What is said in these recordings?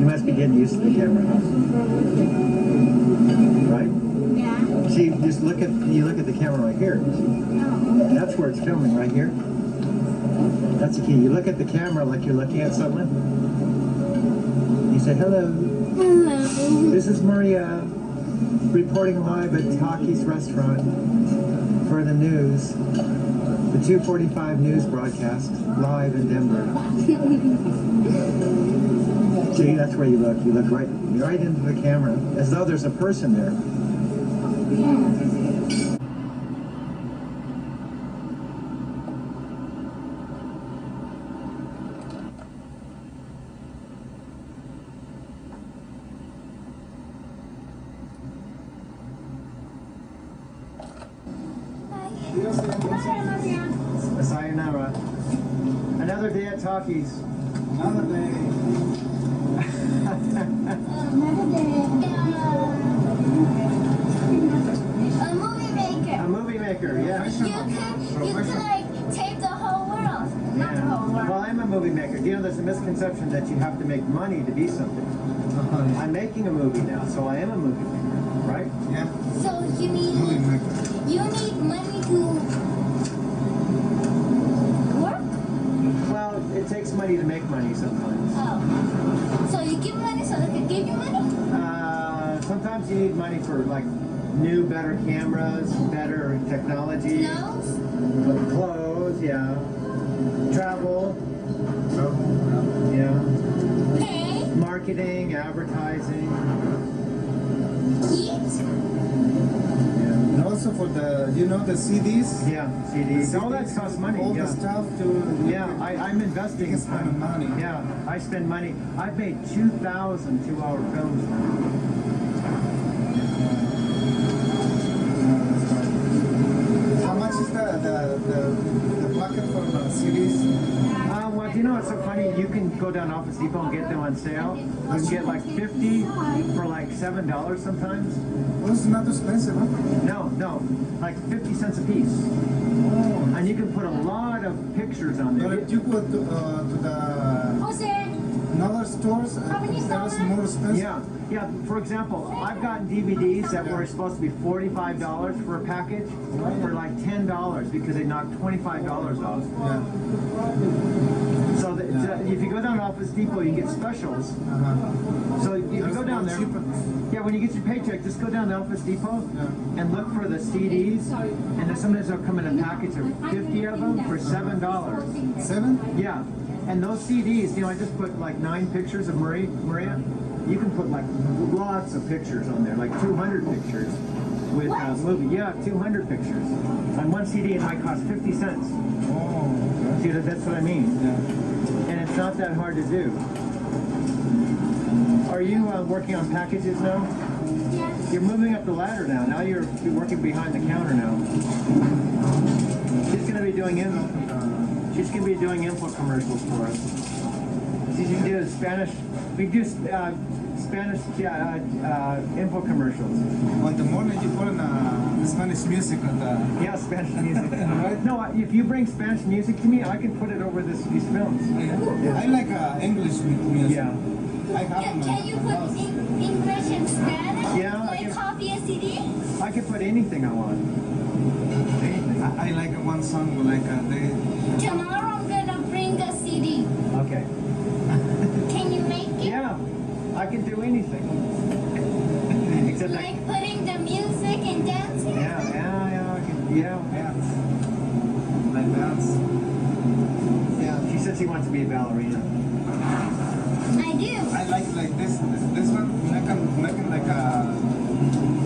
You must be getting used to the camera, right? Yeah. See, just look at the camera right here. Oh. That's where it's filming, right here. That's the key. You look at the camera like you're looking at someone. You say, hello. Hello. This is Maria, reporting live at Taki's restaurant for the news. The 2:45 news broadcast, live in Denver. See, that's where you look. You look right into the camera, as though there's a person there. Sayonara. Another day at Taki's. Another day. A movie maker. A movie maker, yeah. You could like tape the whole world. Not the whole world. Well, I'm a movie maker. You know, there's a misconception that you have to make money to be something. I'm making a movie now, so I am a movie maker, right? Yeah. So you Movie need maker. money to work? Well, it takes money to make money sometimes. Oh. So you give money so they can give you money? Sometimes you need money for like new, better cameras, better technology. Clothes? Clothes, yeah. Travel, yeah. Pay? Marketing, advertising. Eat? Yeah. And also for the, you know, the CDs? Yeah, CDs. All that costs money. All Yeah. the stuff to... Yeah, I'm investing. You can spend money. Yeah, I spend money. I've made 2,000 2-hour films now. How much is the packet for the CDs? Well, you know what's so funny? You can go down Office Depot and get them on sale. You can get like 50 for like $7 sometimes. Well, it's not expensive, huh? No, like 50 cents a piece. Oh. And you can put a lot of pictures on But there. if you go to the Jose, another stores, How many that is $7? more expensive. Yeah. For example, I've gotten DVDs that were supposed to be $45 for a package for like $10 because they knocked $25 off. Yeah. So if you go down to Office Depot, you get specials. So if you That's go down more there, cheaper. yeah, when you get your paycheck, just go down to Office Depot Yeah. and look for the CDs. And then sometimes they'll come in a package of 50 of them for $7. 7? Yeah, and those CDs, you know, I just put like 9 pictures of Maria. You can put like lots of pictures on there, like 200 pictures with a movie. Yeah, 200 pictures on one CD. It might cost 50 cents. Oh, See, that's what I mean. yeah. And it's not that hard to do. Are you working on packages now? yes. You're moving up the ladder now. Now you're working behind the counter now. She's gonna be doing info commercials for us. See, you can do Spanish. We do Spanish info commercials. On the morning you put in Spanish music on the... Yeah, Spanish music. Right? No, if you bring Spanish music to me, I can put it over these films. I like English music. Yeah. I have Can you put English and Spanish? Yeah, I Like can- copy a CD? I can put anything I want. Anything. I like one song like they... Tomorrow I'm gonna bring a CD. Okay. Can you make it? Yeah, I can do anything. Except Like putting the music and dancing? I can, yeah. Dance. Like dance. Yeah, she said she wants to be a ballerina. I do. I like this one, making like a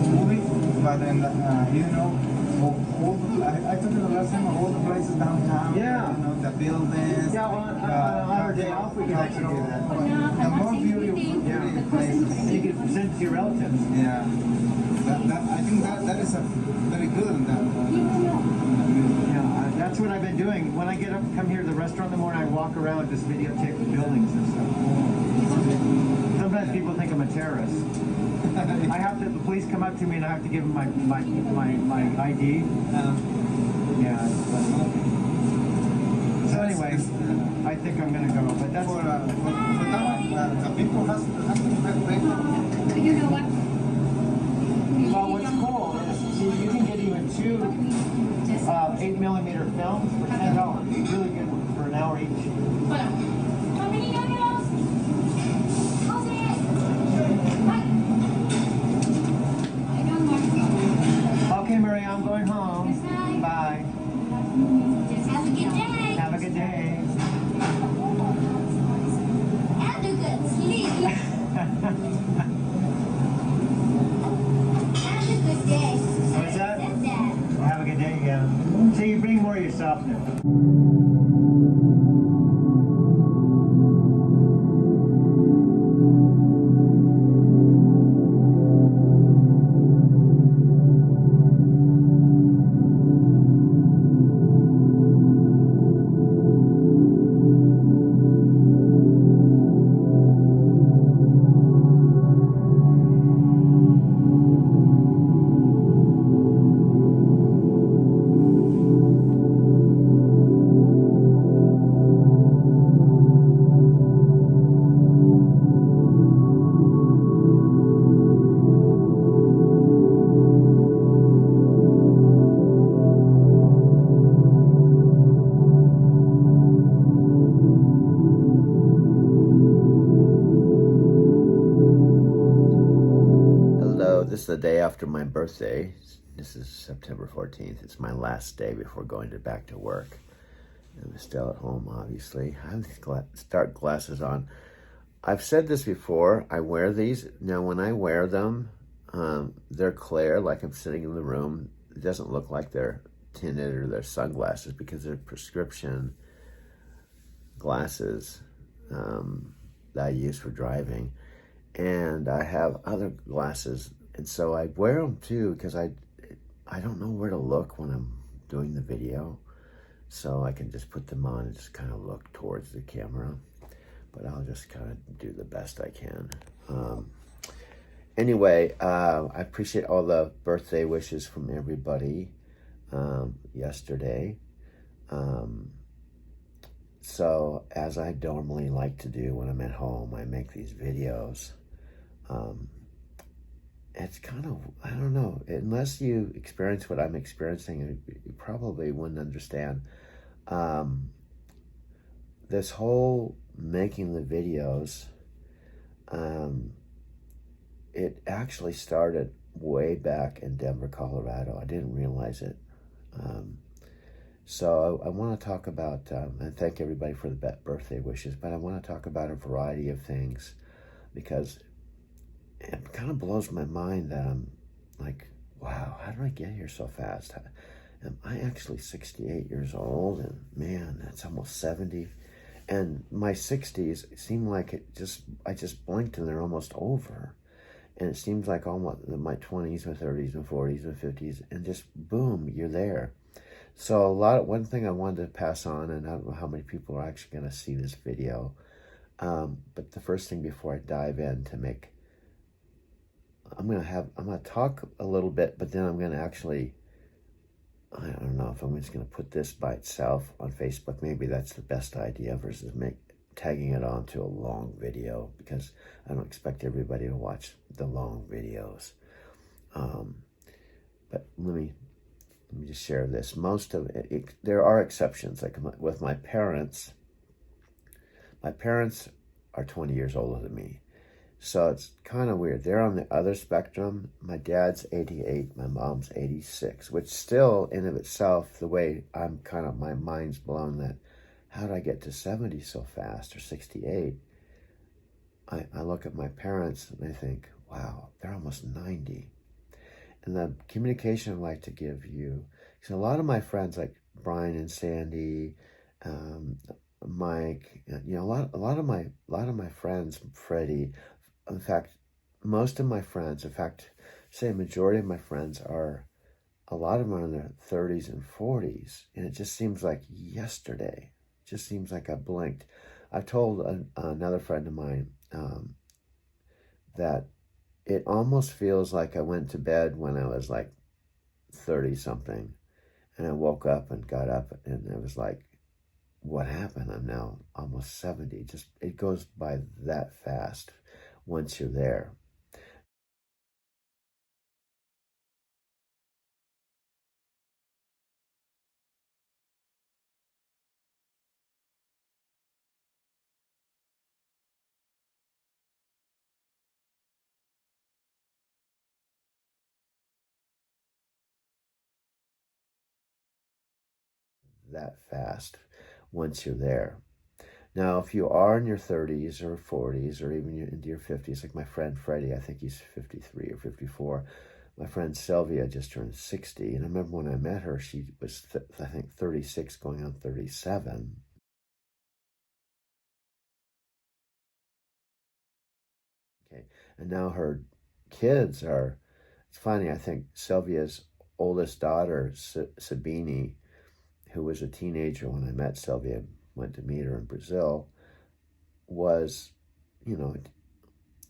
movie, but then you know, I took it the last time, all the places downtown. Yeah. You know, the buildings. Yeah, on our day off, we can actually do that. The more beautiful Yeah. places. And you can send it to your relatives. Yeah. I think that is a very good in that. Yeah, that's what I've been doing. When I get up, come here to the restaurant in the morning, I walk around, just videotape the buildings and stuff. Sometimes people think I'm a terrorist. I have to, the police come up to me and I have to give them my ID. Yeah. So anyway, I think I'm gonna go, but that's for that one, the people has to pay for. You know what? well. What's cool is see, you can get even two 8mm films for $10. Really good for an hour each. How many noodles? Jose. I don't want Okay, Maria, I'm going home. Bye. Bye. Have a good day. Have a good day. And a good sleep. Have a good day. What's that? Said that. Have a good day, yeah. So you bring more yourself now. This is the day after my birthday. This is September 14th. It's my last day before going back to work. I'm still at home, obviously. I have these dark glasses on. I've said this before. I wear these. Now, when I wear them, they're clear, like I'm sitting in the room. It doesn't look like they're tinted or they're sunglasses because they're prescription glasses that I use for driving. And I have other glasses. And so I wear them too because I don't know where to look when I'm doing the video. So I can just put them on and just kind of look towards the camera. But I'll just kind of do the best I can. Anyway, I appreciate all the birthday wishes from everybody yesterday. So as I normally like to do when I'm at home, I make these videos. It's kind of, I don't know, unless you experience what I'm experiencing, you probably wouldn't understand. This whole making the videos, it actually started way back in Denver, Colorado. I didn't realize it. So I want to talk about, and thank everybody for the birthday wishes, but I want to talk about a variety of things because it kind of blows my mind that I'm like, wow, how did I get here so fast? Am I actually 68 years old? And man, that's almost 70. And my 60s seem like I just blinked and they're almost over. And it seems like almost my 20s, my 30s, my 40s, my 50s, and just boom, you're there. So one thing I wanted to pass on, and I don't know how many people are actually going to see this video, but the first thing before I dive in I'm going to talk a little bit, but then I'm going to actually, I don't know if I'm just going to put this by itself on Facebook. Maybe that's the best idea versus tagging it onto a long video because I don't expect everybody to watch the long videos. But let me just share this. Most of it, there are exceptions. Like with my parents are 20 years older than me. So it's kind of weird. They're on the other spectrum. My dad's 88, my mom's 86, which still in of itself, the way my mind's blown that, how did I get to 70 so fast or 68? I look at my parents and I think, wow, they're almost 90. And the communication I'd like to give you, because a lot of my friends like Brian and Sandy, Mike, a lot of my friends, Freddie, in fact, most of my friends, say a majority of my friends a lot of them are in their 30s and 40s, and it just seems like yesterday. It just seems like I blinked. I told another friend of mine that it almost feels like I went to bed when I was like 30 something, and I woke up and got up, and it was like what happened? I'm now almost 70. Just, it goes by that fast once you're there. That fast once you're there. Now, if you are in your 30s or 40s or even into your 50s, like my friend Freddie, I think he's 53 or 54. My friend Sylvia just turned 60. And I remember when I met her, she was, I think, 36 going on 37. Okay. And now her kids are, it's funny, I think Sylvia's oldest daughter, Sabini, who was a teenager when I met Sylvia, went to meet her in Brazil, was, you know,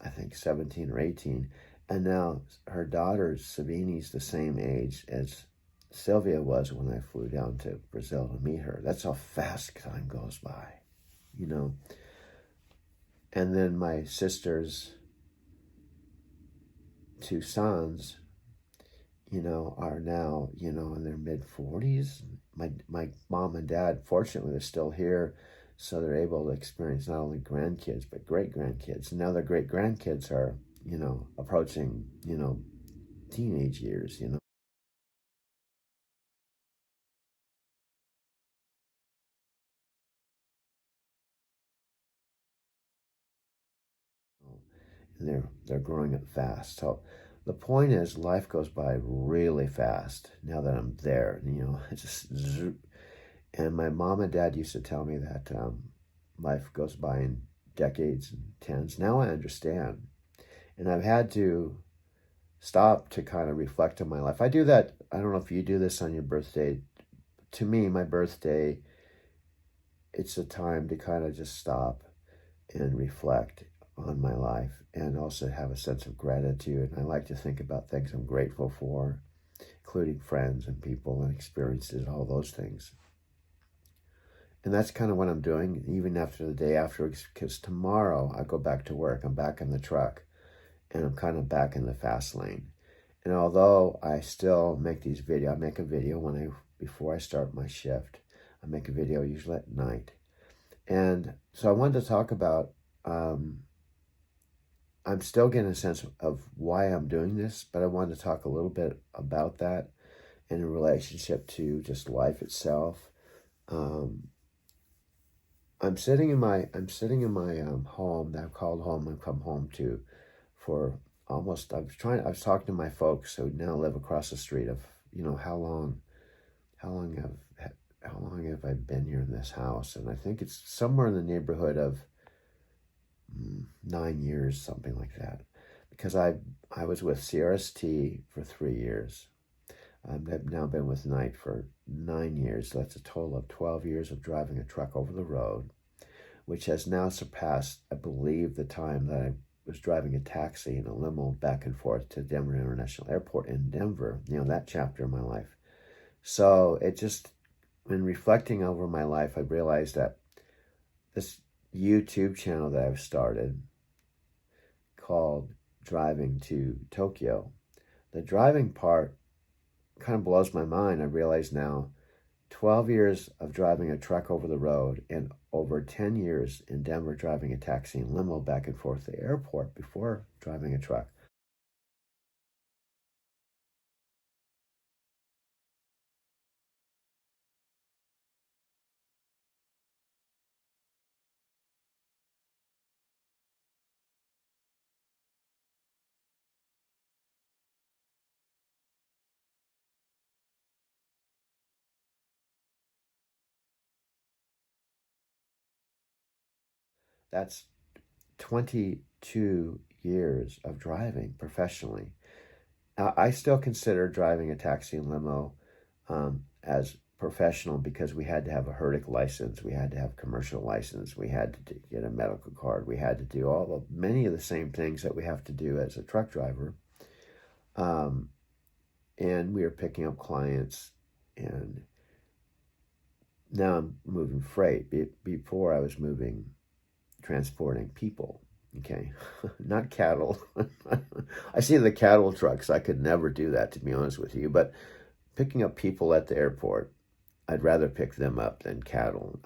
I think 17 or 18. And now her daughter, Sabini's the same age as Sylvia was when I flew down to Brazil to meet her. That's how fast time goes by, you know. And then my sister's two sons, you know, are now, you know, in their mid-40s. My mom and dad, fortunately, they're still here, so they're able to experience not only grandkids, but great-grandkids. And now their great-grandkids are, you know, approaching, you know, teenage years, you know. And they're growing up fast. So the point is, life goes by really fast now that I'm there, you know, it's just zoop. And my mom and dad used to tell me that life goes by in decades and tens. Now I understand. And I've had to stop to kind of reflect on my life. I do that. I don't know if you do this on your birthday. To me, my birthday, it's a time to kind of just stop and reflect on my life and also have a sense of gratitude. And I like to think about things I'm grateful for, including friends and people and experiences, all those things. And that's kind of what I'm doing, even after the day after, because tomorrow I go back to work. I'm back in the truck, and I'm kind of back in the fast lane. And although I still make these videos, I make a video before I start my shift. I make a video usually at night. And so I wanted to talk about, I'm still getting a sense of why I'm doing this, but I wanted to talk a little bit about that in relationship to just life itself. I'm sitting in my home that I've called home and come home to for almost, I was talking to my folks who now live across the street of, you know, how long have I been here in this house? And I think it's somewhere in the neighborhood of 9 years, something like that. Because I was with CRST for 3 years. I've now been with Knight for 9 years. So that's a total of 12 years of driving a truck over the road, which has now surpassed, I believe, the time that I was driving a taxi and a limo back and forth to Denver International Airport in Denver, you know, that chapter of my life. So it just, when reflecting over my life, I realized that this YouTube channel that I've started called Driving to Tokyo, the driving part kind of blows my mind. I realize now 12 years of driving a truck over the road and over 10 years in Denver driving a taxi and limo back and forth to the airport before driving a truck. That's 22 years of driving professionally. Now, I still consider driving a taxi and limo as professional because we had to have a HERDIC license, we had to have commercial license, we had to get a medical card, we had to do many of the same things that we have to do as a truck driver. And we were picking up clients and now I'm moving freight. Before I was transporting people, okay? Not cattle. I see the cattle trucks. I could never do that, to be honest with you. But picking up people at the airport, I'd rather pick them up than cattle.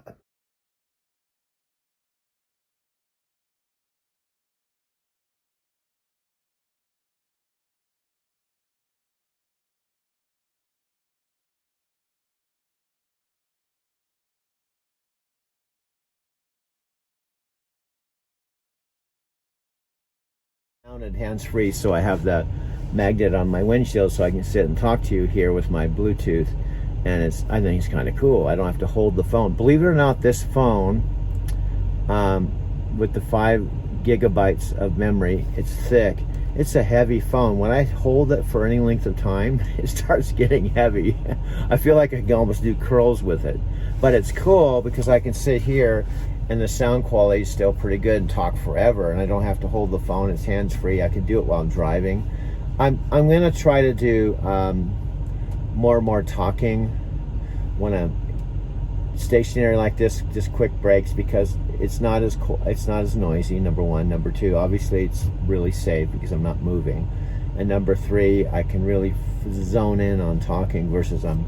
Mounted hands-free, so I have the magnet on my windshield so I can sit and talk to you here with my Bluetooth, and I think it's kind of cool. I don't have to hold the phone. Believe it or not, this phone with the 5 gigabytes of memory, it's thick. It's a heavy phone. When I hold it for any length of time, it starts getting heavy. I feel like I can almost do curls with it, but it's cool because I can sit here and the sound quality is still pretty good and talk forever, and I don't have to hold the phone. It's hands-free. I can do it while I'm driving. I'm going to try to do more and more talking when I'm stationary like this, just quick breaks, because it's not as noisy, number one. Number two, obviously it's really safe because I'm not moving, and number three, I can really zone in on talking versus I'm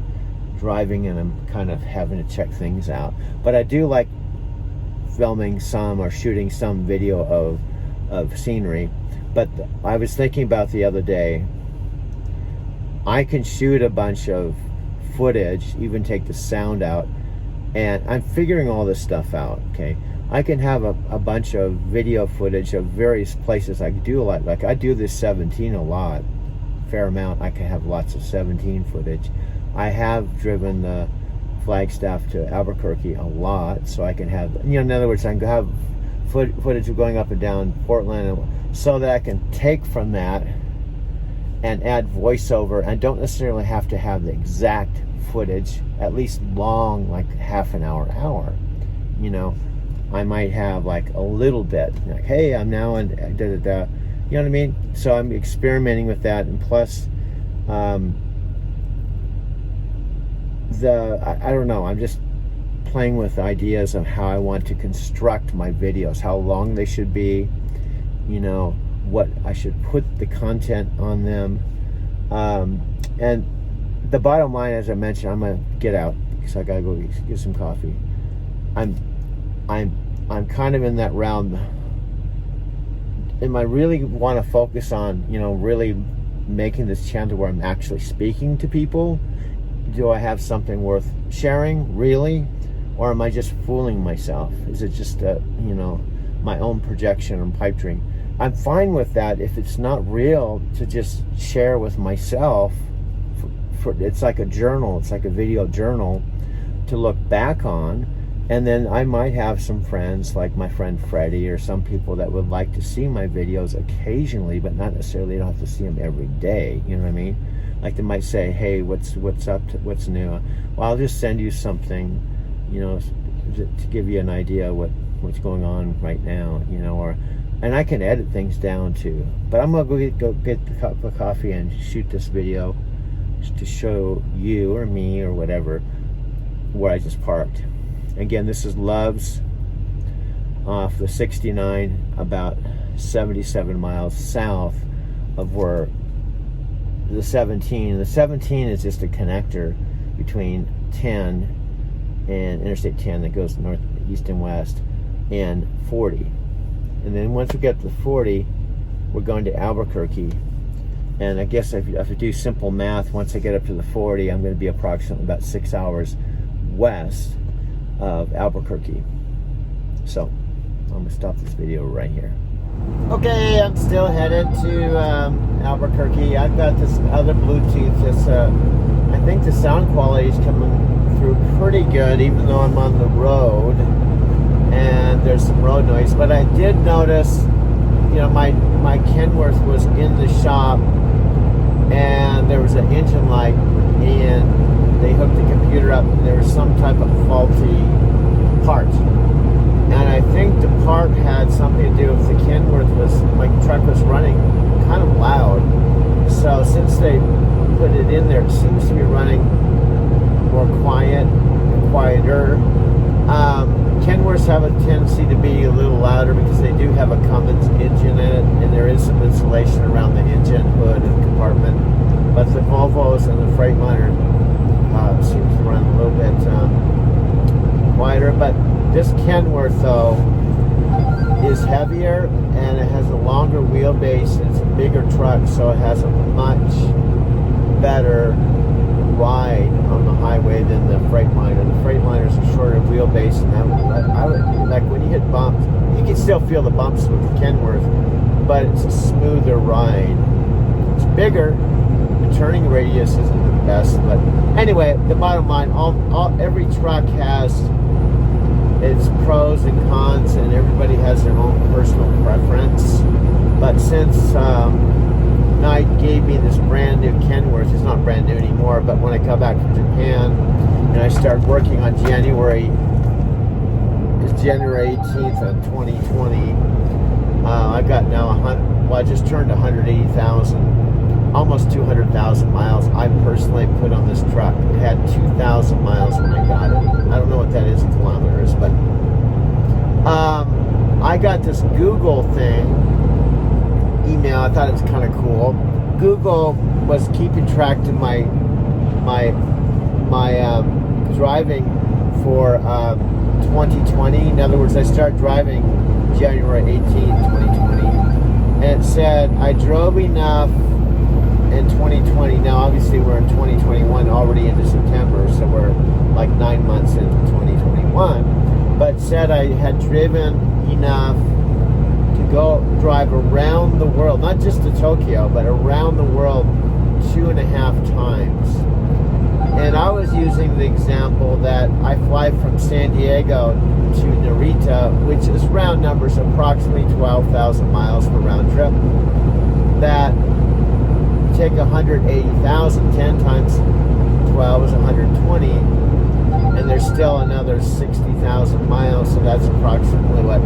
driving and I'm kind of having to check things out. But I do like filming some or shooting some video of scenery. But I was thinking about the other day, I can shoot a bunch of footage, even take the sound out, and I'm figuring all this stuff out, okay? I can have a bunch of video footage of various places. I can do a lot, like I do this 17 a lot, fair amount. I can have lots of 17 footage. I have driven the Flagstaff to Albuquerque a lot, so I can have, in other words, I can have footage of going up and down Portland, so that I can take from that and add voiceover. I don't necessarily have to have the exact footage, at least long, like half an hour. I might have like a little bit, like, hey, I'm now in da-da-da, you know what I mean? So I'm experimenting with that, and plus, I don't know, I'm just playing with ideas of how I want to construct my videos, how long they should be, what I should put the content on them, and the bottom line, as I mentioned, I'm gonna get out because I gotta go get some coffee. I'm kind of in that realm. Am I really want to focus on, really making this channel where I'm actually speaking to people? Do I have something worth sharing, really? Or am I just fooling myself? Is it just, my own projection and pipe dream? I'm fine with that if it's not real, to just share with myself. It's like a journal, it's like a video journal to look back on. And then I might have some friends, like my friend Freddie, or some people that would like to see my videos occasionally, but not necessarily, don't have to see them every day, you know what I mean? Like they might say, hey, what's up, what's new? Well, I'll just send you something, to give you an idea what's going on right now, and I can edit things down too. But I'm gonna go get the cup of coffee and shoot this video to show you or me or whatever where I just parked. Again, this is Love's off the 69, about 77 miles south of where the 17 is just a connector between 10 and Interstate 10 that goes north, east, and west, and 40. And then once we get to 40, we're going to Albuquerque. And I guess if I do simple math, once I get up to the 40, I'm going to be approximately about 6 hours west of Albuquerque. So I'm going to stop this video right here. Okay, I'm still headed to Albuquerque. I've got this other Bluetooth. I think the sound quality is coming through pretty good, even though I'm on the road and there's some road noise. But I did notice, my Kenworth was in the shop and there was an engine light, and they hooked the computer up and there was some type of faulty part. And I think the part had something to do with the Kenworth my truck was running kind of loud. So since they put it in there, it seems to be running more quieter. have a Cummins engine in it, and there is some insulation around the engine hood and compartment. But the Volvos and the Freightliner seems to run a little bit quieter. But this Kenworth, though, is heavier and it has a longer wheelbase. It's a bigger truck, so it has a much better ride on the highway than the Freightliner. The Freightliner is a shorter wheelbase, and I would like when you hit bumps, you can still feel the bumps with the Kenworth, but it's a smoother ride. It's bigger. The turning radius isn't the best, but anyway, the bottom line, every truck has its pros and cons, and everybody has their own personal preference. But since Knight gave me this brand new Kenworth, it's not brand new anymore, but when I come back from Japan and I start working on January 18th of 2020, I got now I just turned 180,000, almost 200,000 miles I personally put on this truck. It had 2,000 miles when I got it. I don't know what that is in kilometers, but I got this Google thing email. I thought it was kind of cool. Google was keeping track to my driving for 2020. In other words, I started driving January 18th, 2020, and it said I drove enough in 2020. Now, obviously, we're in 2021, already into September, so we're like 9 months into 2021. But said I had driven enough to go drive around the world, not just to Tokyo, but around the world 2.5 times. And I was using the example that I fly from San Diego to Narita, which is round numbers, approximately 12,000 miles per round trip. That take 180,000, 10 times 12 is 120, and there's still another 60,000 miles, so that's approximately, what,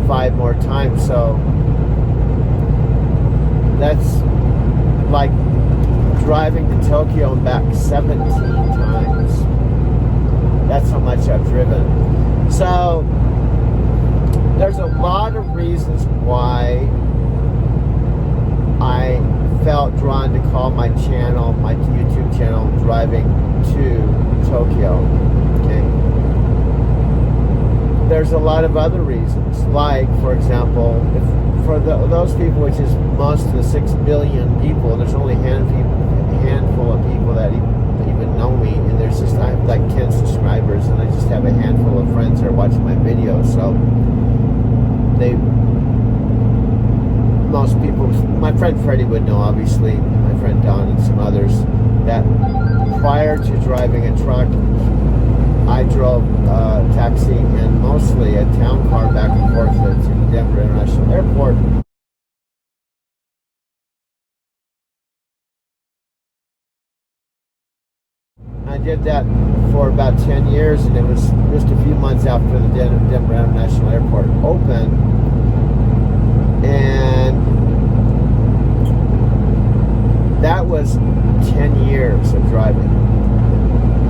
5 more times. So that's like driving to Tokyo and back 17 times. That's how much I've driven. So there's a lot of reasons why I felt drawn to call my channel, my YouTube channel, Driving to Tokyo. Okay. There's a lot of other reasons, like, for example, for those people, which is most of the 6 billion people, there's only a handful of people that even know me, and there's just, I have like 10 subscribers, and I just have a handful of friends that are watching my videos, so most people, my friend Freddie would know, obviously, my friend Don and some others, that prior to driving a truck, I drove a taxi and mostly a town car back and forth to the Denver International Airport. I did that for about 10 years, and it was just a few months after the Denver International Airport opened. And that was 10 years of driving.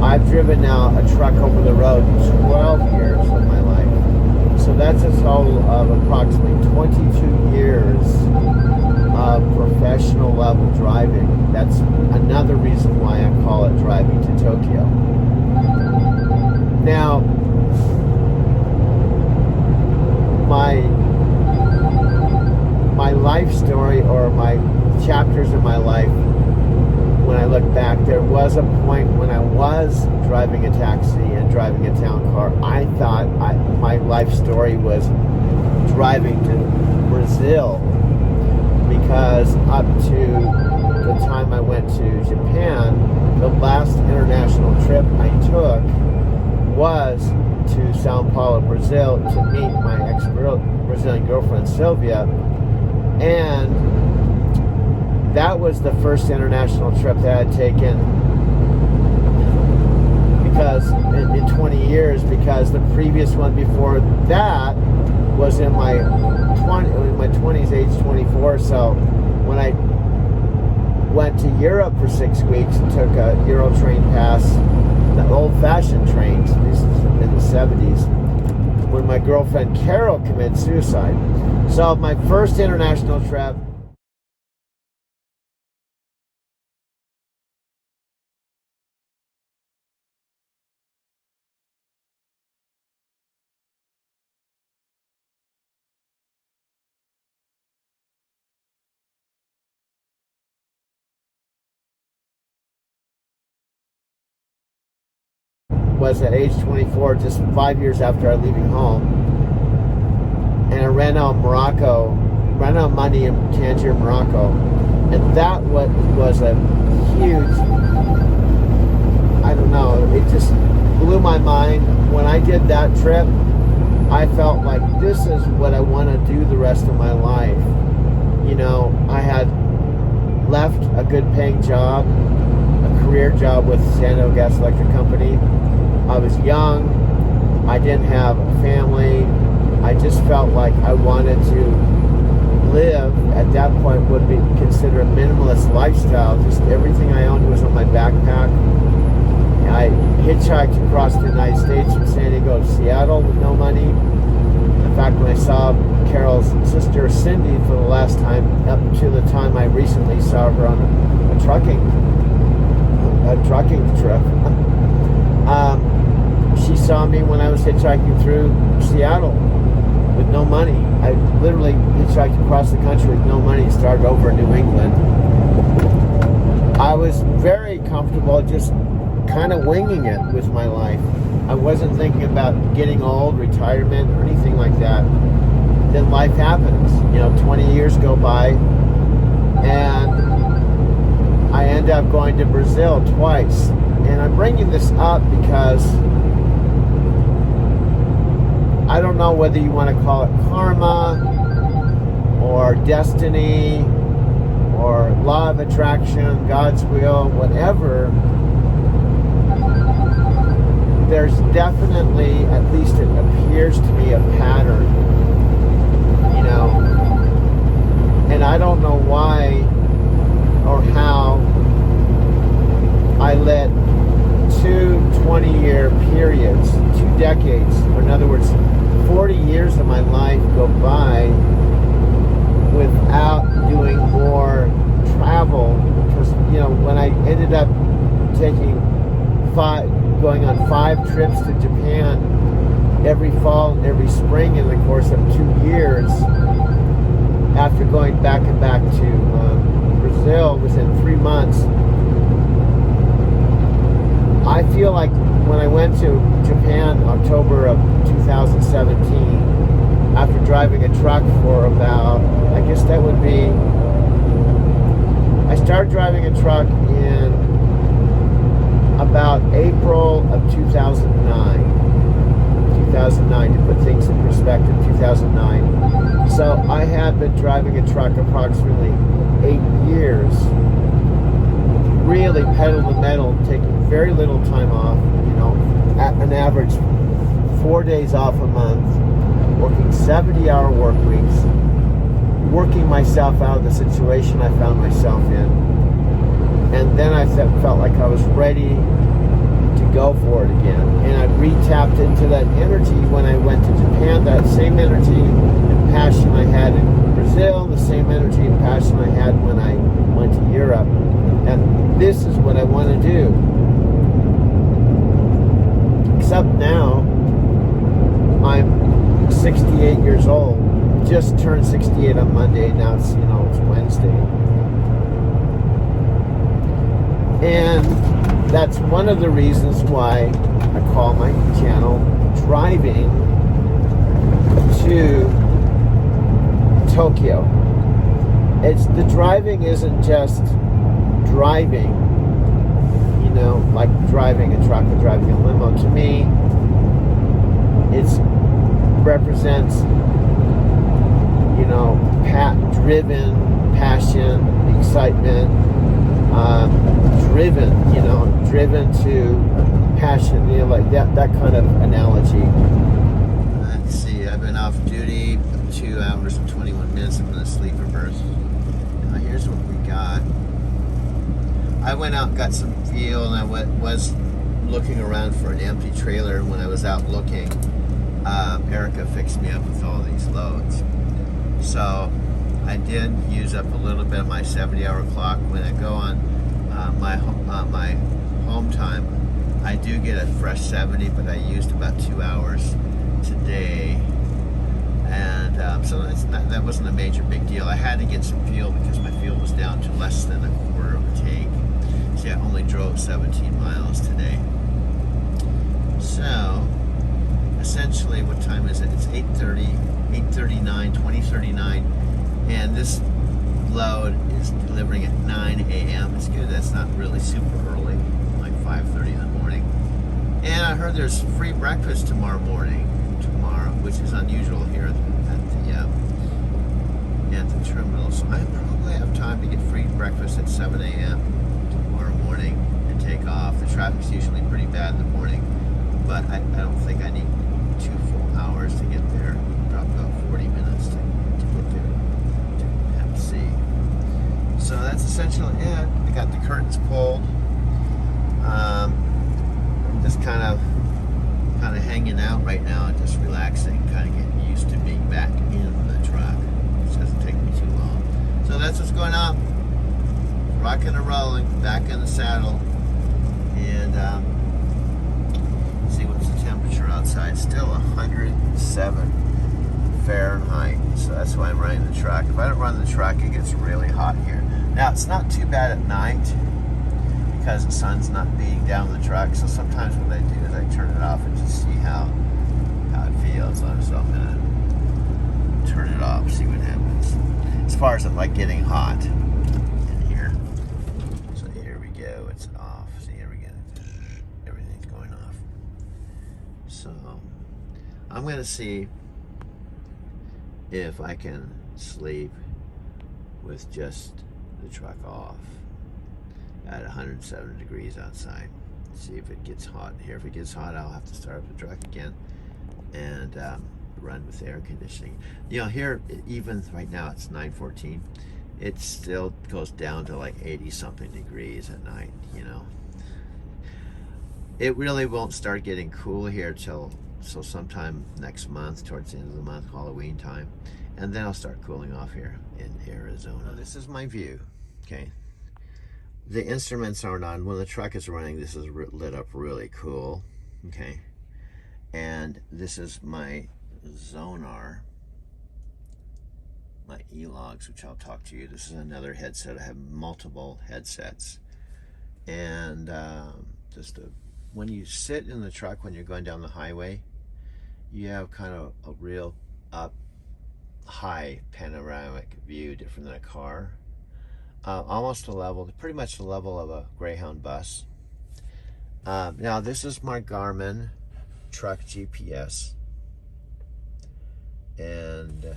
I've driven now a truck over the road 12 years of my life. So that's a total of approximately 22 years of professional level driving. That's another reason why I call it Driving to Tokyo. Now, my life story, or my chapters of my life, when I look back, there was a point when I was driving a taxi and driving a town car. I thought my life story was driving to Brazil, because up to the time I went to Japan, the last international trip I took was to Sao Paulo, Brazil, to meet my ex-Brazilian girlfriend Sylvia, and that was the first international trip that I had taken because in 20 years, because the previous one before that was in my 20s, age 24. So when I went to Europe for 6 weeks and took a Eurotrain pass, the old-fashioned trains, this is in the 70s, when my girlfriend Carol committed suicide. So my first international trip was at age 24, just 5 years after leaving home. And I ran out of money in Tangier, Morocco. And that was a huge, I don't know, it just blew my mind. When I did that trip, I felt like this is what I want to do the rest of my life. You know, I had left a good paying job, a career job with Sandow Gas Electric Company. I was young, I didn't have a family, I just felt like I wanted to live, at that point would be considered a minimalist lifestyle. Just everything I owned was on my backpack. I hitchhiked across the United States from San Diego to Seattle with no money. In fact, when I saw Carol's sister Cindy for the last time, up to the time I recently saw her on a trucking trip, she saw me when I was hitchhiking through Seattle with no money. I literally hitchhiked across the country with no money, started over in New England. I was very comfortable just kind of winging it with my life. I wasn't thinking about getting old, retirement, or anything like that. Then life happens. 20 years go by, and I end up going to Brazil twice. And I'm bringing this up because I don't know whether you want to call it karma or destiny or law of attraction, God's will, whatever. There's definitely, at least it appears to me, a pattern, and I don't know why or how I let 2 20-year periods, 2 decades, or in other words, 40 years of my life go by without doing more travel. Because, when I ended up going on 5 trips to Japan every fall and every spring in the course of 2 years, after going back to Brazil within 3 months, I feel like when I went to Japan October of 2017, after driving a truck for about, I guess that would be, I started driving a truck in about April of 2009, to put things in perspective, 2009. So I had been driving a truck approximately 8 years, really pedal to metal, taking very little time off, at an average 4 days off a month, working 70-hour work weeks, working myself out of the situation I found myself in. And then I felt like I was ready to go for it again. And I re-tapped into that energy when I went to Japan, that same energy and passion I had in Brazil, the same energy and passion I had when I went to Europe. And this is what I want to do. Except now, I'm 68 years old. Just turned 68 on Monday. Now it's, it's Wednesday. And that's one of the reasons why I call my channel Driving to Tokyo. The driving isn't just driving, like driving a truck or driving a limo. To me, it represents, driven, passion, excitement, driven to passion, like that kind of analogy. Let's see, I've been off duty 2 hours and 21 minutes. I'm in a sleeper berth. Now here's what we got. I went out and got some fuel, and I was looking around for an empty trailer, and when I was out looking, Erica fixed me up with all these loads. So I did use up a little bit of my 70-hour clock. When I go on my home time, I do get a fresh 70, but I used about 2 hours today. And so that wasn't a major big deal. I had to get some fuel because my fuel was down to less than a quarter of a tank. See, I only drove 17 miles today. So, essentially, what time is it? It's 20:39, and this load is delivering at 9 a.m. It's good. That's not really super early, like 5:30 in the morning. And I heard there's free breakfast tomorrow, which is unusual here at the terminal. So I probably have time to get free breakfast at 7 a.m. tomorrow morning and take off. The traffic's usually pretty bad in the morning, but I don't think I need 2 full hours to get there. Probably about 40 minutes to get there to Pep C. So that's essentially it. I got the curtains pulled. I'm just kind of hanging out right now and just relaxing, kind of getting used to being back in the truck. It doesn't take me too long. So that's what's going on. Rocking and rolling, back in the saddle, and see what's the temperature outside. Still 107 Fahrenheit. So that's why I'm running the truck. If I don't run the truck, it gets really hot here. Now it's not too bad at night because the sun's not beating down the truck. So sometimes what I do is I turn it off and just see how it feels. So I'm gonna turn it off, see what happens. As far as it like getting hot in here. So here we go, it's off. See, here we go. Everything's going off. So I'm gonna see if I can sleep with just the truck off at 107 degrees outside. See if it gets hot here. If it gets hot, I'll have to start up the truck again and run with air conditioning. You know, here, even right now, it's 9:14. It still goes down to like 80 something degrees at night, you know. It really won't start getting cool here till sometime next month, towards the end of the month, Halloween time. And then I'll start cooling off here in Arizona. This is my view, okay? The instruments aren't on. When the truck is running, this is lit up really cool, okay? And this is my Zonar, my E-Logs, which I'll talk to you. This is another headset. I have multiple headsets. And when you sit in the truck, when you're going down the highway, you have kind of a real high panoramic view, different than a car. Almost pretty much the level of a Greyhound bus. Now this is my Garmin truck GPS, and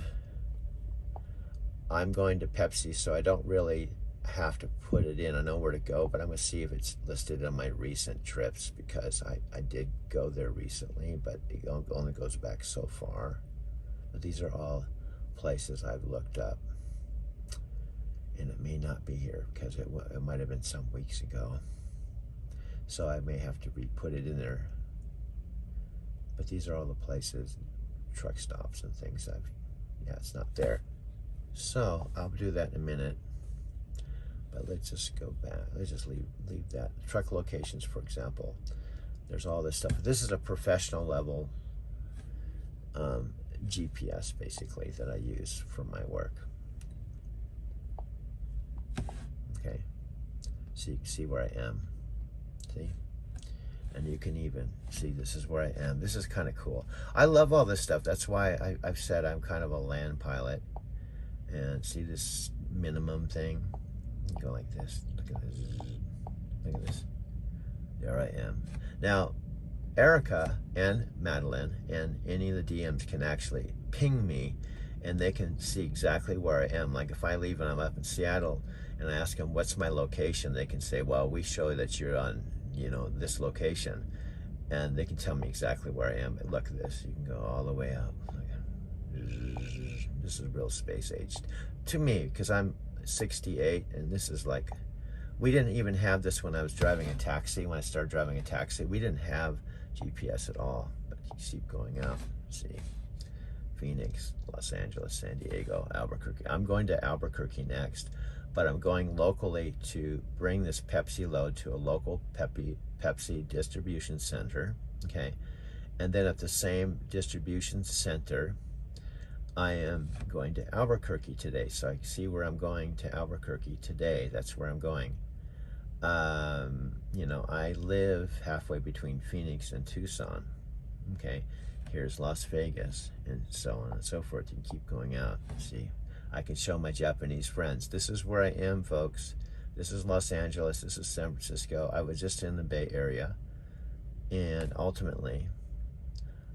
I'm going to Pepsi, so I don't really have to put it in. I know where to go, but I'm going to see if it's listed on my recent trips, because I did go there recently, but it only goes back so far. But these are all places I've looked up, and it may not be here because it might have been some weeks ago, so I may have to put it in there. But these are all the places, truck stops and things it's not there. So I'll do that in a minute. But let's just go back. Let's just leave that. Truck locations, for example. There's all this stuff. This is a professional level GPS, basically, that I use for my work. Okay. So you can see where I am. See? And you can even see this is where I am. This is kind of cool. I love all this stuff. That's why I've said I'm kind of a land pilot. And see this minimum thing? You go like this. Look at this. Look at this. There I am. Now, Erica and Madeline and any of the DMs can actually ping me, and they can see exactly where I am. Like if I leave and I'm up in Seattle and I ask them what's my location, they can say, well, we show that you're on, this location, and they can tell me exactly where I am. But look at this. You can go all the way up. This is real space aged to me, because I'm 68, and this is like, we didn't even have this when I was driving a taxi. When I started driving a taxi, we didn't have GPS at all. But you keep going up, see, Phoenix, Los Angeles, San Diego, Albuquerque. I'm going to Albuquerque next, but I'm going locally to bring this Pepsi load to a local Pepsi distribution center, okay? And then at the same distribution center, I am going to Albuquerque today. So I see where I'm going to Albuquerque today. That's where I'm going. You know, I live halfway between Phoenix and Tucson, okay? Here's Las Vegas, and so on and so forth. You can keep going out. See, I can show my Japanese friends. This is where I am, folks. This is Los Angeles. This is San Francisco. I was just in the Bay Area, and ultimately,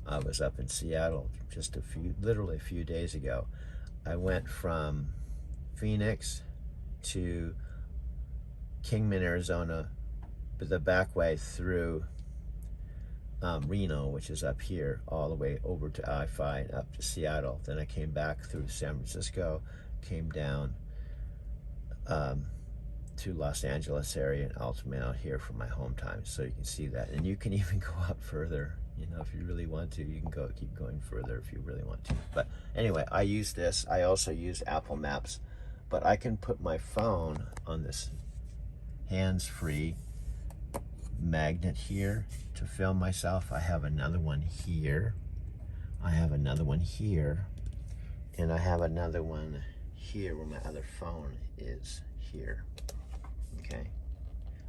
I was up in Seattle just literally a few days ago. I went from Phoenix to Kingman, Arizona, but the back way through Reno, which is up here, all the way over to I-5 and up to Seattle. Then I came back through San Francisco, came down to Los Angeles area, and ultimately out here for my home time. So you can see that, and you can even go out further. You know, if you really want to, you can keep going further if you really want to. But anyway, I use this. I also use Apple Maps, but I can put my phone on this hands-free magnet here to film myself. I have another one here. I have another one here. And I have another one here where my other phone is here. Okay.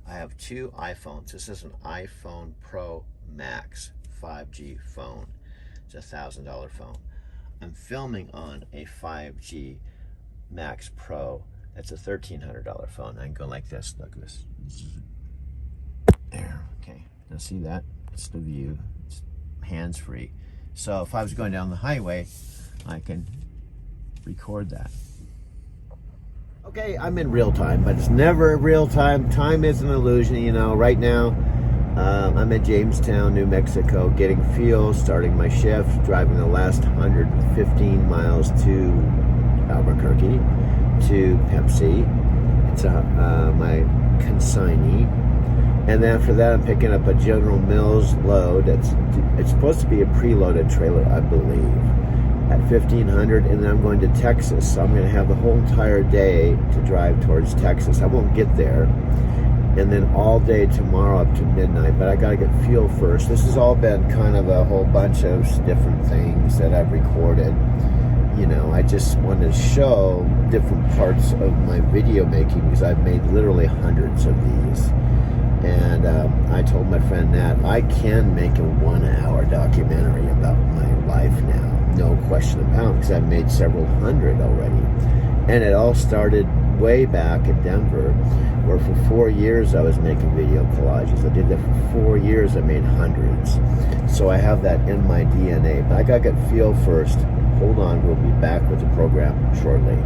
I have two iPhones. This is an iPhone Pro Max 5G phone. It's a $1,000 phone. I'm filming on a 5G Max Pro. That's a $1,300 phone. I can go like this. Look at this. There. Okay. Now see that? It's the view. It's hands-free. So if I was going down the highway, I can record that. Okay, I'm in real time, but it's never real time. Time is an illusion, you know. Right now, I'm at Jamestown, New Mexico, getting fuel, starting my shift, driving the last 115 miles to Albuquerque, to Pepsi. It's my consignee. And then after that, I'm picking up a General Mills load. It's supposed to be a preloaded trailer, I believe, at 1,500. And then I'm going to Texas. So I'm going to have the whole entire day to drive towards Texas. I won't get there. And then all day tomorrow up to midnight. But I got to get fuel first. This has all been kind of a whole bunch of different things that I've recorded. You know, I just wanted to show different parts of my video making because I've made literally hundreds of these. And I told my friend Nat, I can make a 1-hour documentary about my life now. No question about it, because I've made several hundred already. And it all started way back in Denver, where for 4 years I was making video collages. I did that for 4 years. I made hundreds. So I have that in my DNA. But I got to get fuel first. Hold on, we'll be back with the program shortly.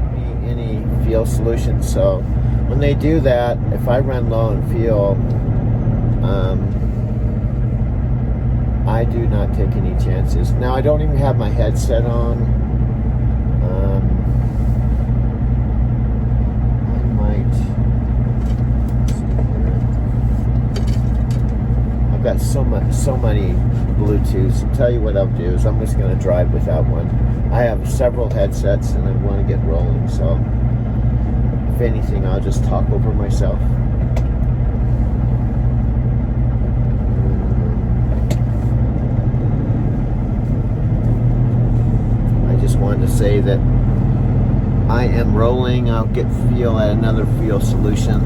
Any fuel solutions? So when they do that, if I run low on fuel, I do not take any chances. Now, I don't even have my headset on. I might. I've got so many Bluetooths. I'll tell you what I'll do is I'm just going to drive without one. I have several headsets and I want to get rolling, so if anything, I'll just talk over myself. I just wanted to say that I am rolling. I'll get fuel at another fuel solution.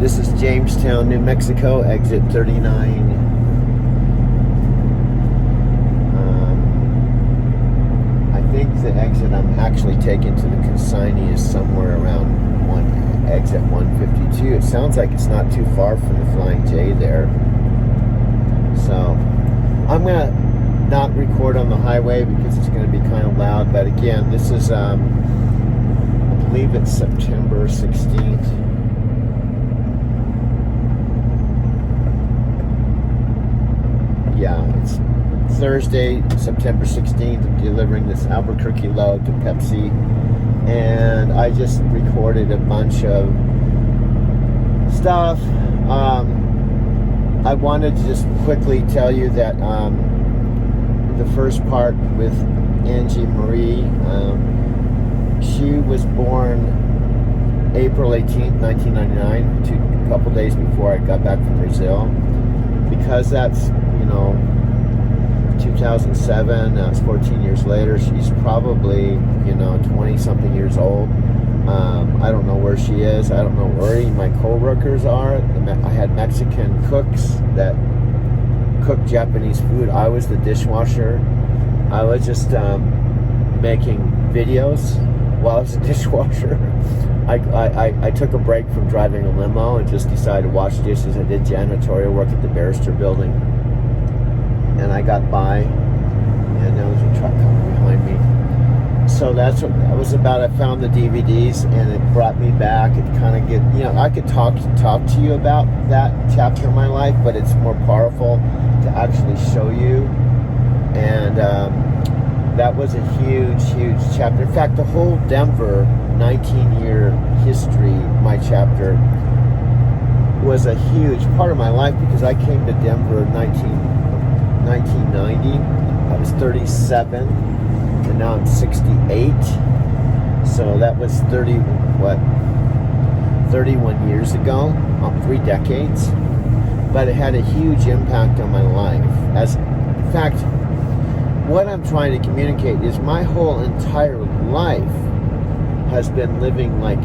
This is Jamestown, New Mexico, exit 39. I think the exit I'm actually taking to the consignee is somewhere around exit 152. It sounds like it's not too far from the Flying J there. So I'm gonna not record on the highway because it's going to be kind of loud. But again, this is I believe it's September 16th. Yeah, it's Thursday, September 16th. I'm delivering this Albuquerque load to Pepsi, and I just recorded a bunch of stuff. I wanted to just quickly tell you that the first part with Angie Marie. She was born April 18th, 1999, a couple days before I got back from Brazil. Because that's, 2007, that's 14 years later. She's probably, 20-something years old. I don't know where she is. I don't know where any of my co-workers are. I had Mexican cooks that cooked Japanese food. I was the dishwasher. I was just making videos while I was a dishwasher. I took a break from driving a limo and just decided to wash dishes. I did janitorial work at the Barrister Building. And I got by, and there was a truck coming behind me. So that's what that was about. I found the DVDs, and it brought me back. It kind of I could talk to you about that chapter of my life, but it's more powerful to actually show you. And that was a huge chapter. In fact, the whole Denver 19-year history, my chapter, was a huge part of my life because I came to Denver in 1990. I was 37, and now I'm 68. So that was 31 years ago, 3 decades. But it had a huge impact on my life. In fact, what I'm trying to communicate is my whole entire life has been living like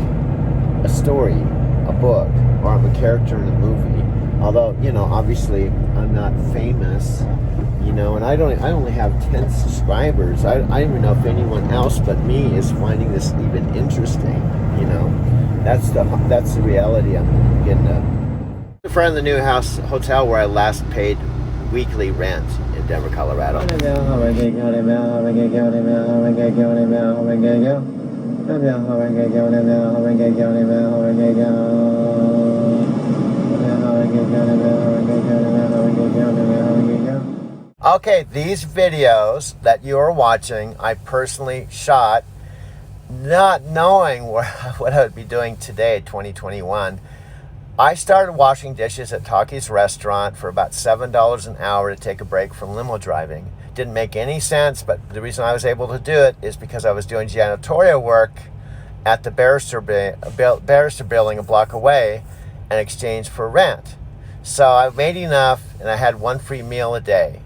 a story, a book, or I'm a character in a movie. Although, obviously I'm not famous, and I only have 10 subscribers. I don't even know if anyone else but me is finding this even interesting, That's the reality I'm getting at. In front of the new hotel where I last paid weekly rent in Denver, Colorado. Okay, these videos that you are watching, I personally shot, not knowing what I would be doing today, 2021. I started washing dishes at Taki's restaurant for about $7 an hour to take a break from limo driving. Didn't make any sense, but the reason I was able to do it is because I was doing janitorial work at the Barrister Building a block away in exchange for rent. So I made enough, and I had 1 free meal a day.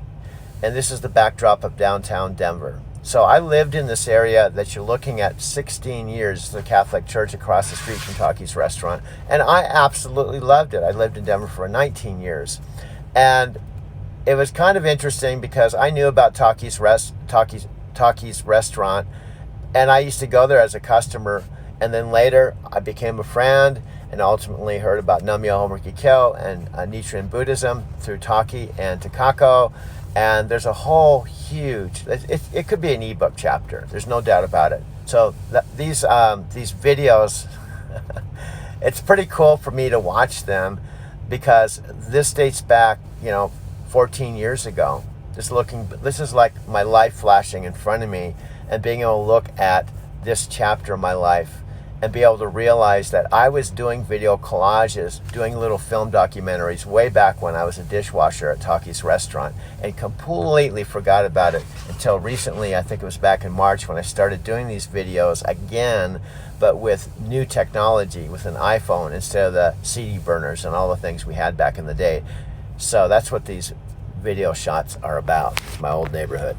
And this is the backdrop of downtown Denver. So I lived in this area that you're looking at 16 years, the Catholic Church across the street from Taki's restaurant. And I absolutely loved it. I lived in Denver for 19 years. And it was kind of interesting because I knew about Taki's restaurant, and I used to go there as a customer. And then later I became a friend and ultimately heard about Nam-myoho Renge Kyo and Nichiren Buddhism through Taki and Takako. And there's a whole huge, it could be an ebook chapter. There's no doubt about it. So these videos, it's pretty cool for me to watch them because this dates back, 14 years ago. This is like my life flashing in front of me and being able to look at this chapter of my life and be able to realize that I was doing video collages, doing little film documentaries way back when I was a dishwasher at Taki's restaurant and completely forgot about it until recently. I think it was back in March when I started doing these videos again, but with new technology, with an iPhone instead of the CD burners and all the things we had back in the day. So that's what these video shots are about, my old neighborhood.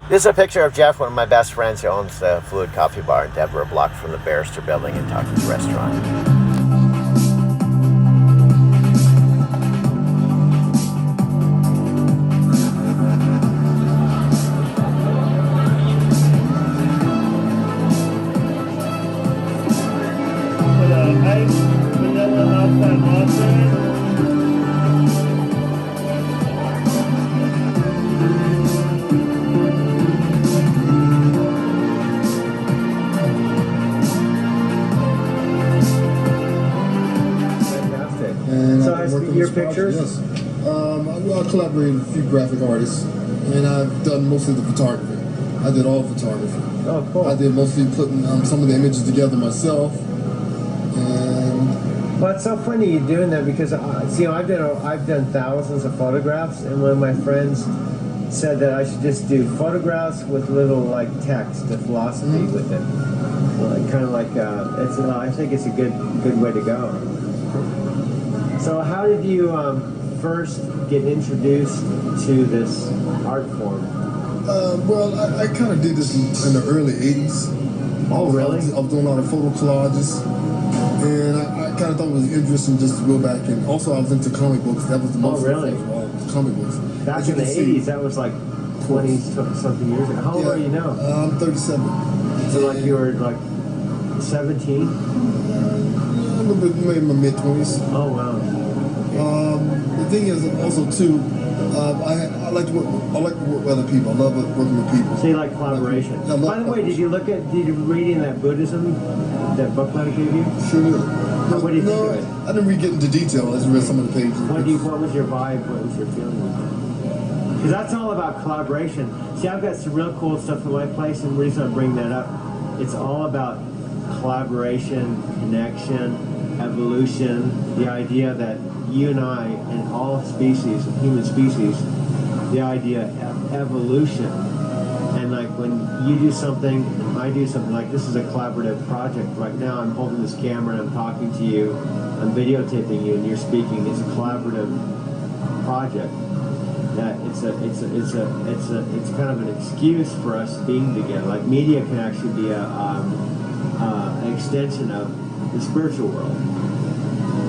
This is a picture of Jeff, one of my best friends who owns the Fluid Coffee Bar in Denver, a block from the Barrister Building and Talkies Restaurant. Your pictures? Yes. I collaborated with a few graphic artists, and I've done mostly the photography. I did all photography. Oh, cool. I did mostly putting some of the images together myself. And well, it's so funny you doing that because see, I've done thousands of photographs, and one of my friends said that I should just do photographs with little like text, the philosophy with it, like, kind of like it's. I think it's a good way to go. So how did you first get introduced to this art form? Well, I kind of did this in the early 80s. Oh, really? I was doing a lot of photo collages, and I kind of thought it was interesting just to go back. And also, I was into comic books. That was the most. Oh, really? Comic books. Back in the 80s, that was like 20-something years ago. How old are you now? I'm 37. So like you were like 17? A little bit, maybe my mid-20s. Oh, wow. The thing is also too, I like to work with other people. I love working with people. So you like collaboration. By the way, did you read in that Buddhism, that booklet I gave you? Sure. What do you think of it? I didn't read get into detail. I just read some of the pages. What was your vibe? What was your feeling with it? Because that's all about collaboration. See, I've got some real cool stuff in my place, and the reason I bring that up, it's all about collaboration, connection, evolution, the idea that you and I and all species, human species, the idea of evolution. And like when you do something and I do something, like this is a collaborative project. Right now I'm holding this camera and I'm talking to you, I'm videotaping you and you're speaking. It's a collaborative project. That it's kind of an excuse for us being together. Like media can actually be an extension of the spiritual world.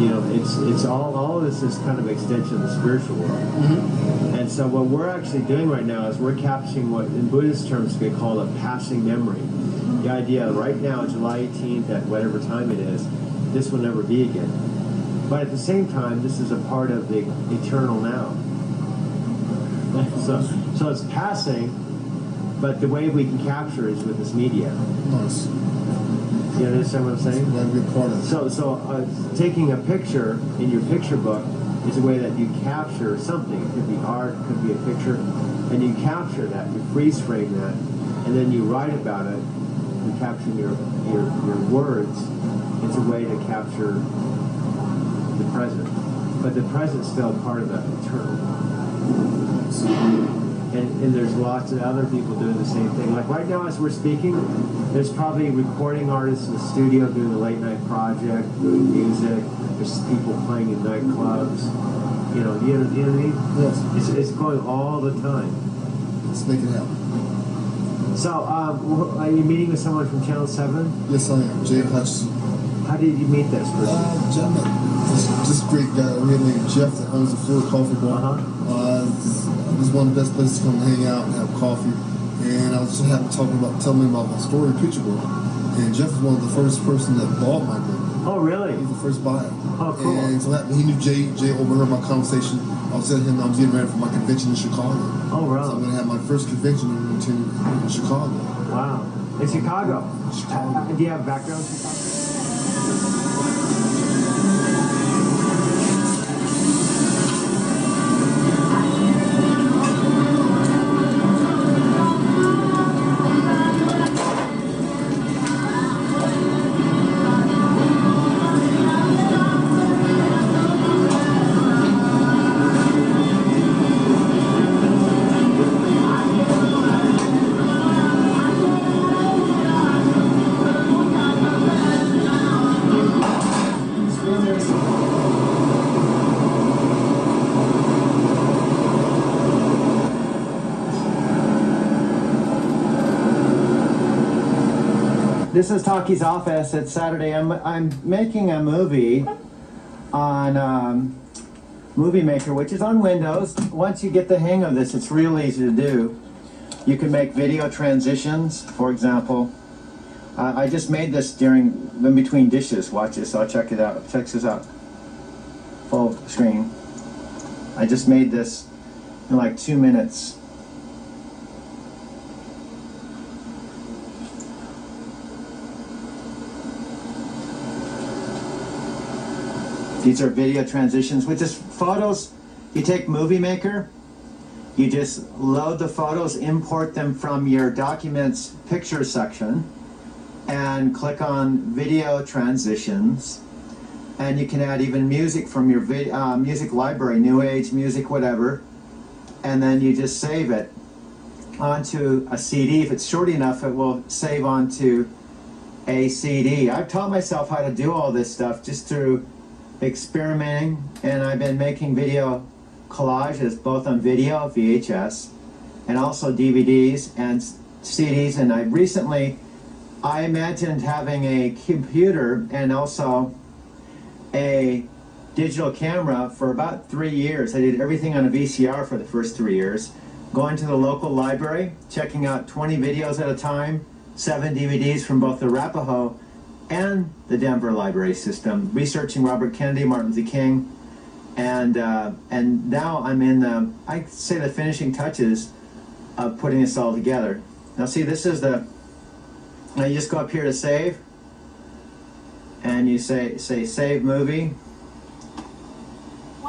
You know, it's all of this is kind of extension of the spiritual world. Mm-hmm. And so what we're actually doing right now is we're capturing what in Buddhist terms we call a passing memory. The idea right now, July 18th at whatever time it is, this will never be again. But at the same time, this is a part of the eternal now. So it's passing, but the way we can capture is with this media. Nice. You understand what I'm saying? Yeah, be a part of it. So taking a picture in your picture book is a way that you capture something. It could be art, it could be a picture, and you capture that, you freeze frame that, and then you write about it. You capture your words. It's a way to capture the present, but the present's still part of the eternal. And there's lots of other people doing the same thing. Like right now as we're speaking, there's probably recording artists in the studio doing a late night project, doing music. There's people playing in nightclubs. You know what I mean? Yes. It's going all the time. Let's make it happen. So, are you meeting with someone from Channel 7? Yes, I am. Jay Hutchison. How did you meet this person? This great guy named Jeff that owns the Fluid Coffee Bar. This is one of the best places to come hang out and have coffee. And I was just happy to tell me about my story picture book. And Jeff was one of the first person that bought my book. Oh, really? He was the first buyer. Oh, cool. And so he knew Jay. Jay overheard my conversation. I was telling him I was getting ready for my convention in Chicago. Oh, really? So I'm going to have my first convention in Chicago. Wow. In Chicago? Chicago. Do you have background in Chicago? This is Taki's office. It's Saturday. I'm making a movie on Movie Maker, which is on Windows. Once you get the hang of this, it's real easy to do. You can make video transitions, for example. I just made this in between dishes. Watch this. I'll check it out. Check this out. Full screen. I just made this in like 2 minutes. These are video transitions, which is photos. You take Movie Maker, you just load the photos, import them from your Documents Pictures section, and click on Video Transitions. And you can add even music from your music library, New Age music, whatever. And then you just save it onto a CD. If it's short enough, it will save onto a CD. I've taught myself how to do all this stuff just through experimenting, and I've been making video collages both on video, VHS, and also DVDs and CDs. And I imagined having a computer and also a digital camera for about 3 years. I did everything on a VCR for the first 3 years, going to the local library, checking out 20 videos at a time, 7 DVDs from both the Arapahoe and the Denver library system, researching Robert Kennedy, Martin Luther King, and now I'm in I'd say the finishing touches of putting this all together. Now see, this is now you just go up here to save, and you say save movie,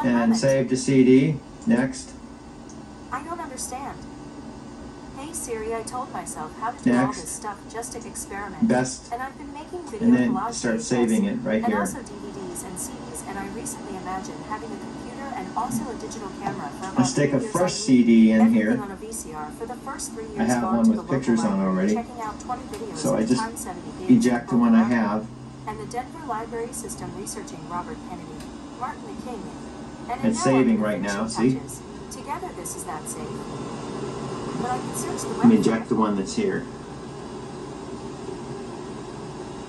and save to CD, next. I don't understand. Hey Siri, I told myself how to do all this stuff just to experiment. Best. And I've been making video And then collages, start saving it right and here. also DVDs and CDs, and I recently imagined having a computer and also a digital camera for about Let's take a 3 years fresh on CD in everything here. on a VCR for the first 3 years. I have gone one to with the local pictures on library, already. checking out 20 videos So I at just time 70 games eject the on one I local have. library, and the Denver library system researching Robert Kennedy, Martin Luther King, and It's now saving I'm right now, finishing see? touches. Together this is that safe. But I can search the Let me web for eject it. the one that's here.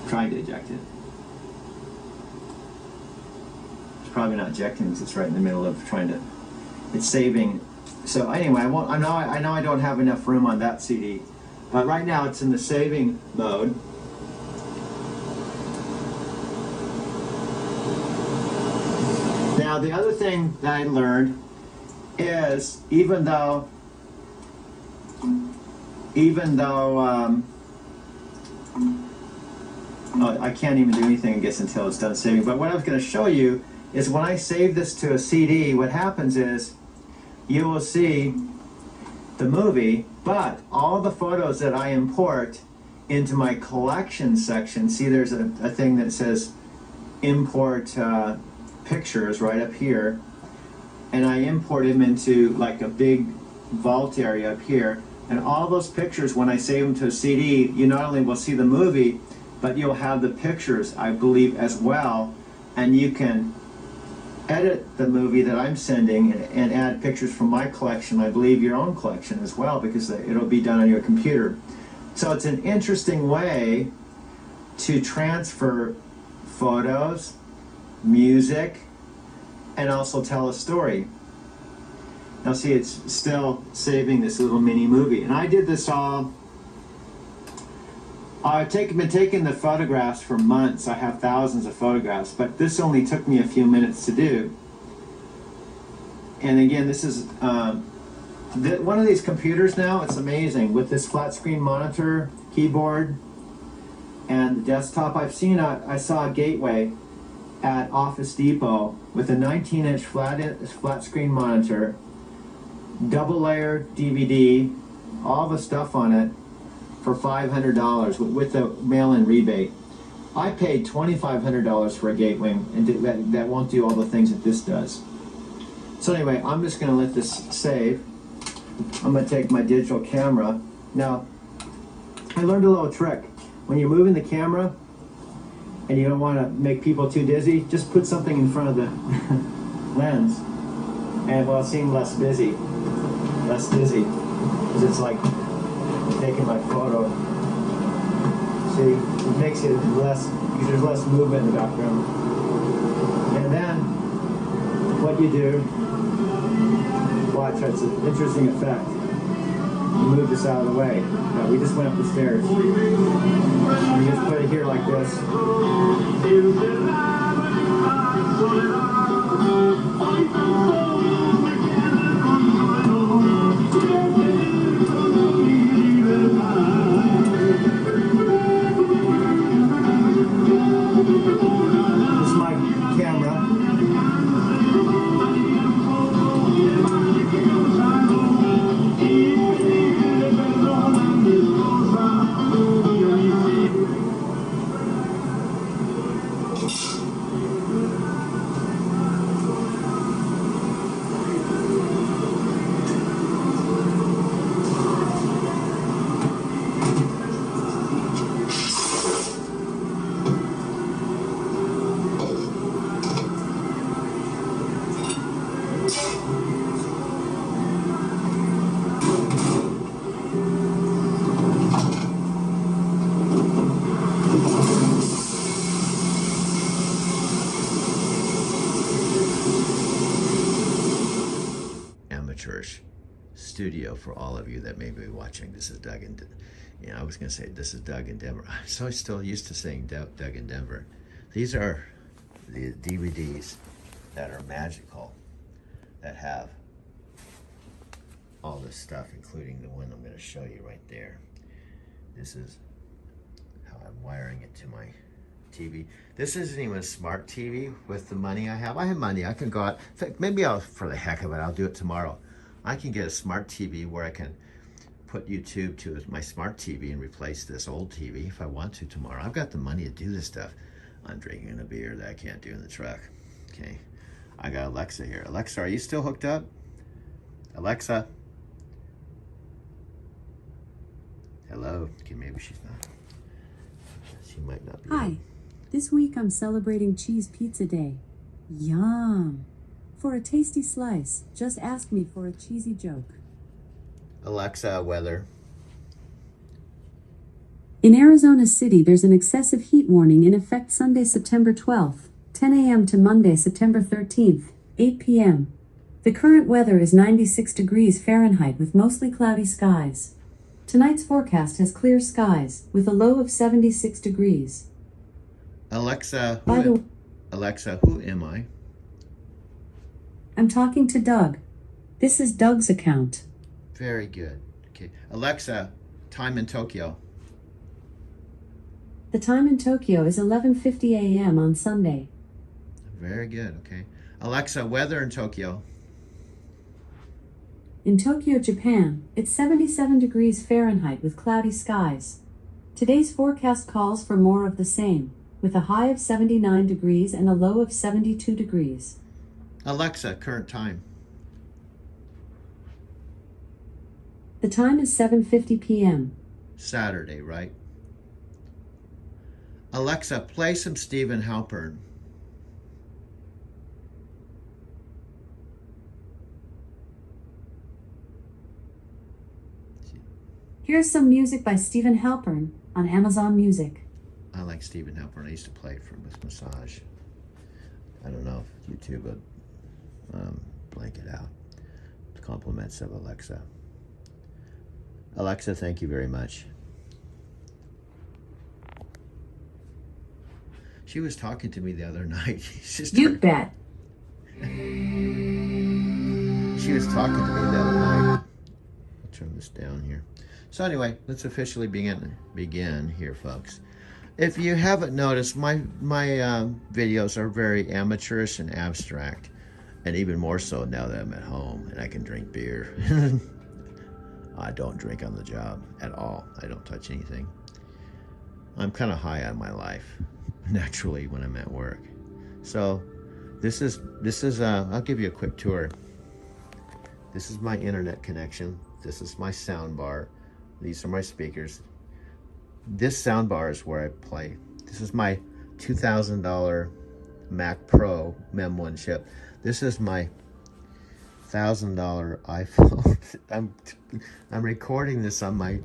Trying to eject it. It's probably not ejecting because it's right in the middle of trying to. It's saving. So anyway, I know I don't have enough room on that CD, but right now it's in the saving mode. Now the other thing that I learned is even though I can't even do anything, I guess, until it's done saving. But what I was going to show you is when I save this to a CD, what happens is you will see the movie, but all the photos that I import into my collection section, see there's a thing that says import pictures right up here, and I import them into like a big vault area up here. And all those pictures, when I save them to a CD, you not only will see the movie, but you'll have the pictures, I believe, as well. And you can edit the movie that I'm sending and add pictures from my collection, I believe your own collection as well, because it'll be done on your computer. So it's an interesting way to transfer photos, music, and also tell a story. Now see, it's still saving this little mini movie. And I did this all, I've been taking the photographs for months. I have thousands of photographs, but this only took me a few minutes to do. And again, this is one of these computers now. It's amazing with this flat screen monitor, keyboard, and the desktop. I saw a Gateway at Office Depot with a 19-inch flat screen monitor, double layer DVD, all the stuff on it for $500 with the mail-in rebate. I paid $2,500 for a Gateway, and that won't do all the things that this does. So anyway, I'm just going to let this save. I'm going to take my digital camera. Now, I learned a little trick. When you're moving the camera and you don't want to make people too dizzy, just put something in front of the lens, and it will seem less dizzy, because it's like taking my photo. See, it makes it less, because there's less movement in the background. And then, what you do, watch, it's an interesting effect. You move this out of the way. Now, we just went up the stairs. You just put it here like this. This is my camera. Amateurish studio for all of you that may be watching. This is Doug and, I was going to say this is Doug in Denver. I'm so still used to saying Doug in Denver. These are the DVDs that are magical, that have all this stuff, including the one I'm going to show you right there. This is how I'm wiring it to my TV. This isn't even a smart TV with the money I have. I have money. I can go out. In fact, maybe I'll, for the heck of it, I'll do it tomorrow. I can get a smart TV where I can put YouTube to my smart TV and replace this old TV if I want to tomorrow. I've got the money to do this stuff. I'm drinking a beer that I can't do in the truck. Okay. I got Alexa here. Alexa, are you still hooked up? Alexa. Hello. Okay, maybe she's not. She might not be. Hi. This week I'm celebrating Cheese Pizza Day. Yum! For a tasty slice, just ask me for a cheesy joke. Alexa, weather. In Arizona City, there's an excessive heat warning in effect Sunday, September 12th, 10 a.m. to Monday, September 13th, 8 p.m. The current weather is 96 degrees Fahrenheit with mostly cloudy skies. Tonight's forecast has clear skies with a low of 76 degrees. Alexa, Alexa, who am I? I'm talking to Doug. This is Doug's account. Very good. Okay. Alexa, time in Tokyo. The time in Tokyo is 11:50 a.m. on Sunday. Very good. Okay. Alexa, weather in Tokyo. In Tokyo, Japan, it's 77 degrees Fahrenheit with cloudy skies. Today's forecast calls for more of the same, with a high of 79 degrees and a low of 72 degrees. Alexa, current time. The time is 7:50 p.m. Saturday, right? Alexa, play some Stephen Halpern. Here's some music by Stephen Halpern on Amazon Music. I like Stephen Halpern. I used to play for him with Massage. I don't know if YouTube would blank it out. Compliments of Alexa. Alexa, thank you very much. She was talking to me the other night. You bet. She was talking to me the other night. I'll turn this down here. So anyway, let's officially begin here, folks. If you haven't noticed, my videos are very amateurish and abstract, and even more so now that I'm at home and I can drink beer. I don't drink on the job at all. I don't touch anything. I'm kind of high on my life, naturally, when I'm at work. So this is I'll give you a quick tour. This is my internet connection. This is my sound bar. These are my speakers. This sound bar is where I play. This is my $2,000 Mac Pro MEM1 chip. This is my $1,000 iPhone. I'm recording this on my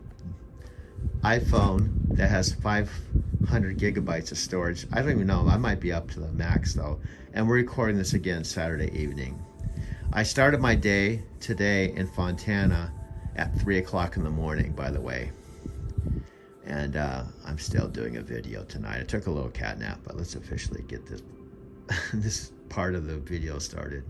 iPhone that has 500 gigabytes of storage. I don't even know, I might be up to the max though. And we're recording this again Saturday evening. I started my day today in Fontana at 3 o'clock in the morning, by the way. And I'm still doing a video tonight. I took a little cat nap, but let's officially get this this part of the video started.